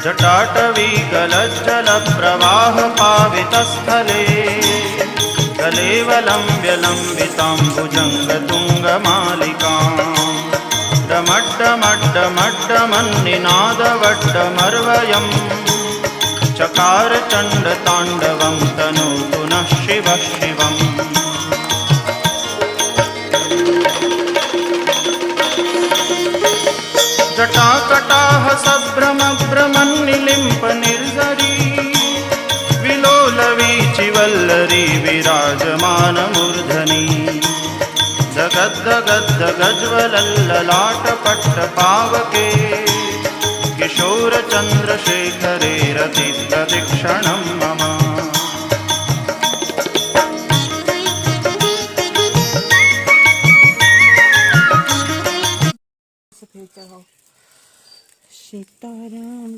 जटाटवी गलज्जलप्रवाहपावितस्थले कलेवलम्ब्यलम्बिताम्बुजङ्गतुङ्गमालिकाम् डमड्डमड्डमड्डमन्निनादवड्डमर्वयम् चकार चण्डताण्डवं तनोतु नः शिवः शिवम्। जटाकटाह सभ्रमभ्रमन्निलिम्प निर्झरी विलोलवीचिवल्लरी विराजमानमूर्धनि जगद्दगद्दगज्वलल्ललाटपट्टपावके किशोरचन्द्रशेखरे रतिप्रदक्षिणं मम। सीताराम